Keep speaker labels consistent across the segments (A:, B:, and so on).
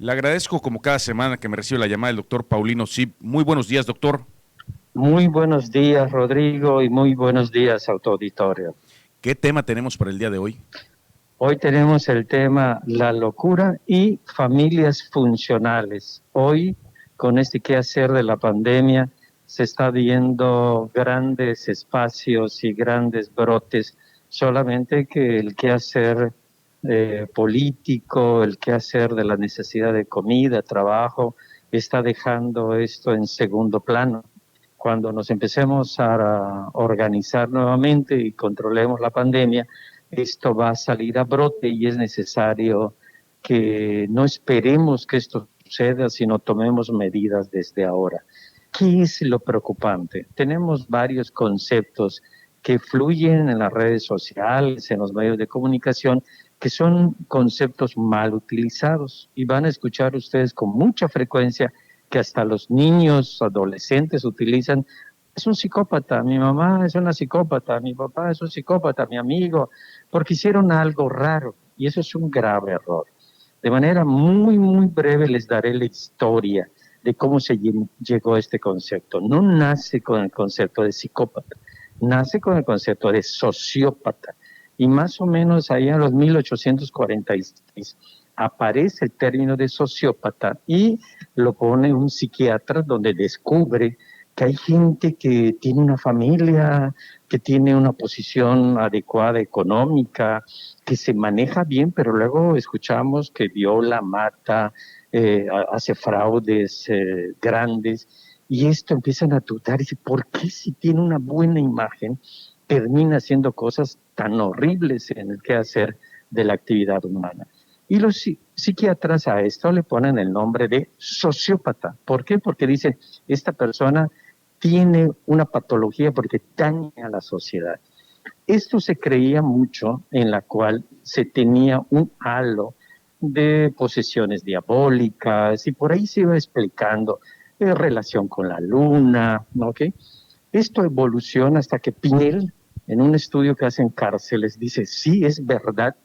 A: Le agradezco como cada semana que me recibe la llamada del doctor Paulino Sib. Muy buenos días, doctor.
B: Muy buenos días, Rodrigo, y muy buenos días a tu auditorio.
A: ¿Qué tema tenemos para el día de hoy?
B: Hoy tenemos el tema la locura y familias funcionales. Hoy, con este quehacer de la pandemia, se está viendo grandes espacios y grandes brotes, solamente que el quehacer político, el quehacer de la necesidad de comida, trabajo, está dejando esto en segundo plano. Cuando nos empecemos a organizar nuevamente y controlemos la pandemia, esto va a salir a brote y es necesario que no esperemos que esto suceda, sino tomemos medidas desde ahora. ¿Qué es lo preocupante? Tenemos varios conceptos que fluyen en las redes sociales, en los medios de comunicación, que son conceptos mal utilizados y van a escuchar ustedes con mucha frecuencia que hasta los niños, adolescentes utilizan. Es un psicópata, mi mamá es una psicópata, mi papá es un psicópata, mi amigo, porque hicieron algo raro y eso es un grave error. De manera muy breve les daré la historia de cómo se llegó a este concepto. No nace con el concepto de psicópata, nace con el concepto de sociópata. Y más o menos ahí en los 1846 aparece el término de sociópata y lo pone un psiquiatra donde descubre que hay gente que tiene una familia, que tiene una posición adecuada económica, que se maneja bien, pero luego escuchamos que viola, mata, hace fraudes grandes, y esto empiezan a dudar y dice, ¿por qué si tiene una buena imagen termina haciendo cosas tan horribles en el quehacer de la actividad humana? Y los psiquiatras a esto le ponen el nombre de sociópata. ¿Por qué? Porque dicen, esta persona tiene una patología porque daña a la sociedad. Esto se creía mucho en la cual se tenía un halo de posesiones diabólicas y por ahí se iba explicando relación con la luna, ¿ok? Esto evoluciona hasta que Pinel, en un estudio que hace en cárceles, dice, sí, es verdad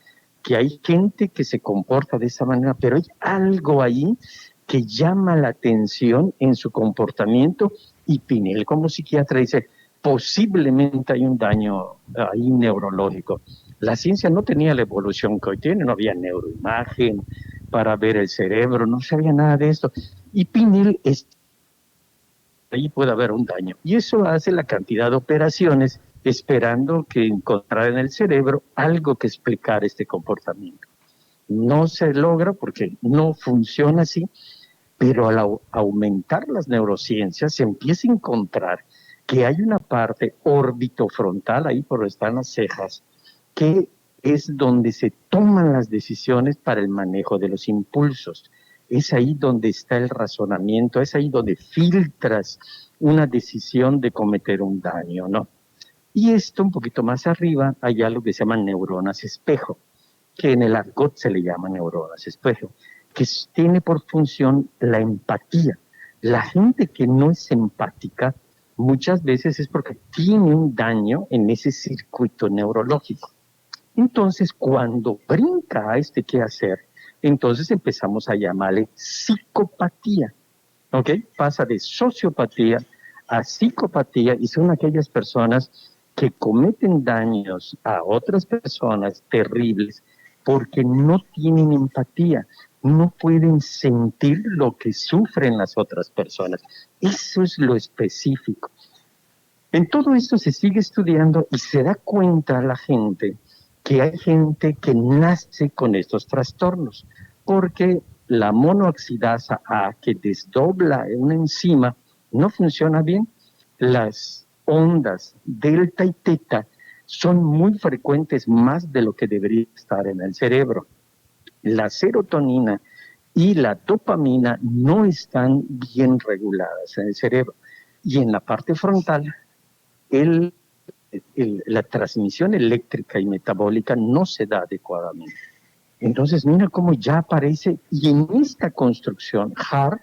B: que hay gente que se comporta de esa manera, pero hay algo ahí que llama la atención en su comportamiento y Pinel como psiquiatra dice, posiblemente hay un daño ahí neurológico. La ciencia no tenía la evolución que hoy tiene, no había neuroimagen para ver el cerebro, no sabía nada de esto. Y Pinel ahí puede haber un daño. Y eso hace la cantidad de operaciones esperando que encontrar en el cerebro algo que explicar este comportamiento. No se logra porque no funciona así, pero al aumentar las neurociencias se empieza a encontrar que hay una parte orbitofrontal, ahí por donde están las cejas, que es donde se toman las decisiones para el manejo de los impulsos. Es ahí donde está el razonamiento, es ahí donde filtras una decisión de cometer un daño, ¿no? Y esto un poquito más arriba hay algo que se llama neuronas espejo, que en el argot se le llama neuronas espejo, que tiene por función la empatía. La gente que no es empática muchas veces es porque tiene un daño en ese circuito neurológico. Entonces, cuando brinca a este quehacer, entonces empezamos a llamarle psicopatía, ¿ok? Pasa de sociopatía a psicopatía y son aquellas personas que cometen daños a otras personas terribles porque no tienen empatía, no pueden sentir lo que sufren las otras personas. Eso es lo específico. En todo esto se sigue estudiando y se da cuenta la gente que hay gente que nace con estos trastornos, porque la monoxidasa A que desdobla una enzima no funciona bien. Las ondas delta y teta son muy frecuentes, más de lo que debería estar en el cerebro. La serotonina y la dopamina no están bien reguladas en el cerebro. Y en la parte frontal, el, la transmisión eléctrica y metabólica no se da adecuadamente. Entonces, mira cómo ya aparece, y en esta construcción, Hart,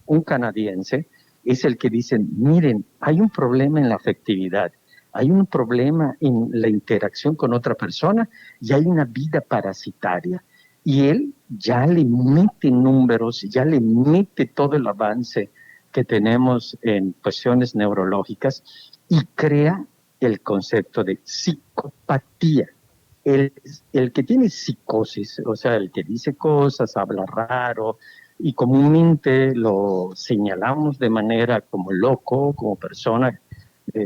B: un canadiense, es el que dice, miren, hay un problema en la afectividad, hay un problema en la interacción con otra persona y hay una vida parasitaria. y él ya le mete números, ya le mete todo el avance que tenemos en cuestiones neurológicas y crea el concepto de psicopatía. El que tiene psicosis, o sea, el que dice cosas, habla raro, y comúnmente lo señalamos de manera como loco, como persona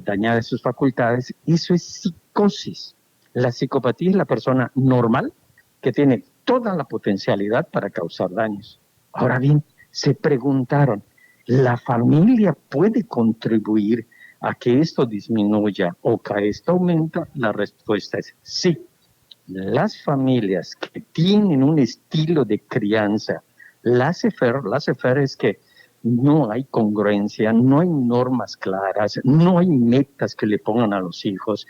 B: dañada de sus facultades, eso es psicosis. La psicopatía es la persona normal que tiene toda la potencialidad para causar daños. Ahora bien, se preguntaron, ¿la familia puede contribuir a que esto disminuya o que esto aumenta? La respuesta es sí. Las familias que tienen un estilo de crianza laissez-faire es que no hay congruencia, no hay normas claras, no hay metas que le pongan a los hijos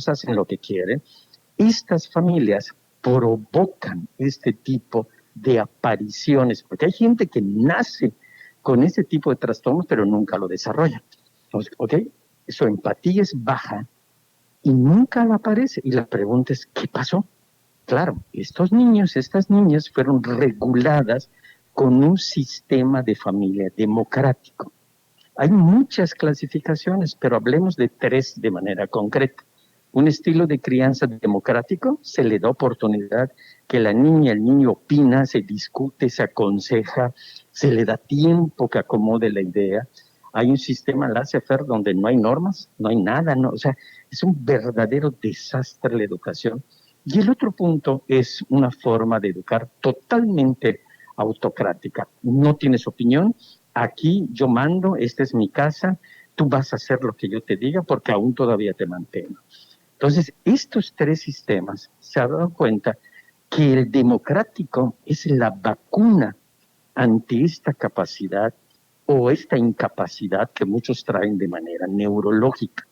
B: hacen lo que quieren. Estas familias provocan este tipo de apariciones, porque hay gente que nace con este tipo de trastornos, pero nunca lo desarrolla. ¿Ok? Su empatía es baja y nunca la aparece. Y la pregunta es, ¿qué pasó? Claro, estos niños, estas niñas fueron reguladas con un sistema de familia democrático. Hay muchas clasificaciones, pero hablemos de tres de manera concreta. Un estilo de crianza democrático, se le da oportunidad que la niña, el niño opina, se discute, se aconseja, se le da tiempo que acomode la idea. Hay un sistema laissez-faire donde no hay normas, no hay nada, no, o sea, es un verdadero desastre la educación. Y el otro punto es una forma de educar totalmente autocrática. No tienes opinión, aquí yo mando, esta es mi casa, tú vas a hacer lo que yo te diga porque aún todavía te mantengo. Entonces, estos tres sistemas se han dado cuenta que el democrático es la vacuna ante esta capacidad o esta incapacidad que muchos traen de manera neurológica.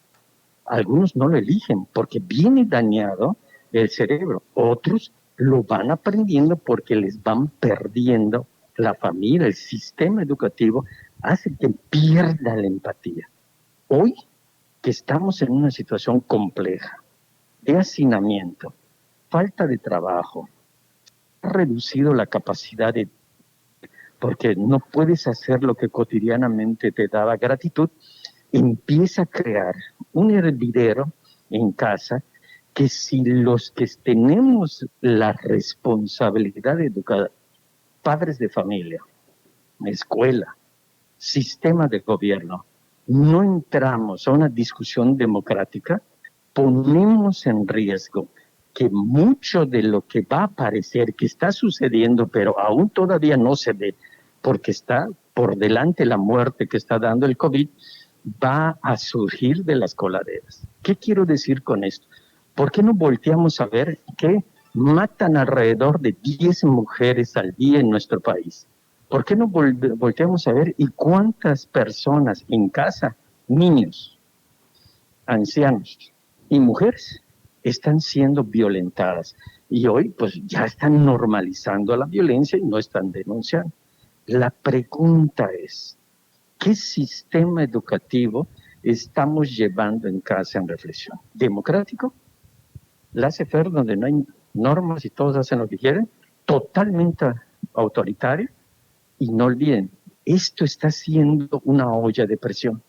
B: Algunos no lo eligen porque viene dañado el cerebro, otros lo van aprendiendo porque les van perdiendo la familia, el sistema educativo hace que pierda la empatía. Hoy que estamos en una situación compleja de hacinamiento, falta de trabajo, ha reducido la capacidad de, porque no puedes hacer lo que cotidianamente te daba gratitud, empieza a crear un hervidero en casa que si los que tenemos la responsabilidad de educar, padres de familia, escuela, sistema de gobierno, no entramos a una discusión democrática, ponemos en riesgo que mucho de lo que va a aparecer, que está sucediendo, pero aún todavía no se ve, porque está por delante la muerte que está dando el COVID, va a surgir de las coladeras. ¿Qué quiero decir con esto? ¿Por qué no volteamos a ver que matan alrededor de 10 mujeres al día en nuestro país? ¿Por qué no volteamos a ver y cuántas personas en casa, niños, ancianos y mujeres, están siendo violentadas? Y hoy pues ya están normalizando la violencia y no están denunciando. La pregunta es, ¿qué sistema educativo estamos llevando en casa en reflexión? ¿Democrático? ¿Laissez-faire, donde no hay normas y todos hacen lo que quieren? ¿Totalmente autoritario? Y no olviden, esto está siendo una olla de presión.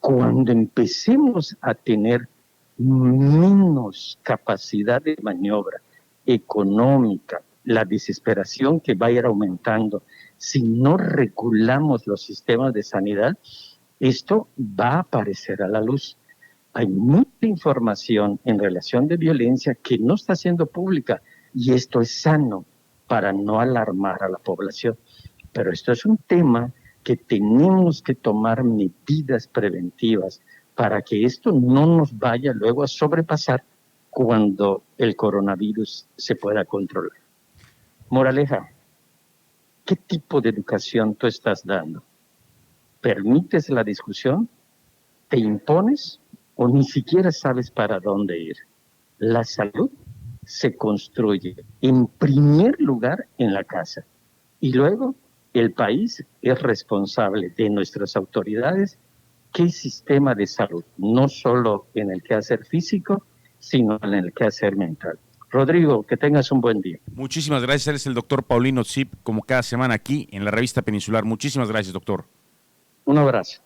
B: Cuando empecemos a tener menos capacidad de maniobra económica, la desesperación que va a ir aumentando, si no regulamos los sistemas de sanidad, esto va a aparecer a la luz. Hay mucha información en relación de violencia que no está siendo pública y esto es sano para no alarmar a la población. Pero esto es un tema que tenemos que tomar medidas preventivas para que esto no nos vaya luego a sobrepasar cuando el coronavirus se pueda controlar. Moraleja, ¿qué tipo de educación tú estás dando? ¿Permites la discusión? ¿Te impones? ¿O ni siquiera sabes para dónde ir? La salud se construye en primer lugar en la casa y luego el país es responsable de nuestras autoridades qué sistema de salud, no solo en el quehacer físico, sino en el quehacer mental. Rodrigo, que tengas un buen día.
A: Muchísimas gracias. Él es el doctor Paulino Zip, como cada semana aquí en la revista Peninsular. Muchísimas gracias, doctor.
B: Un abrazo.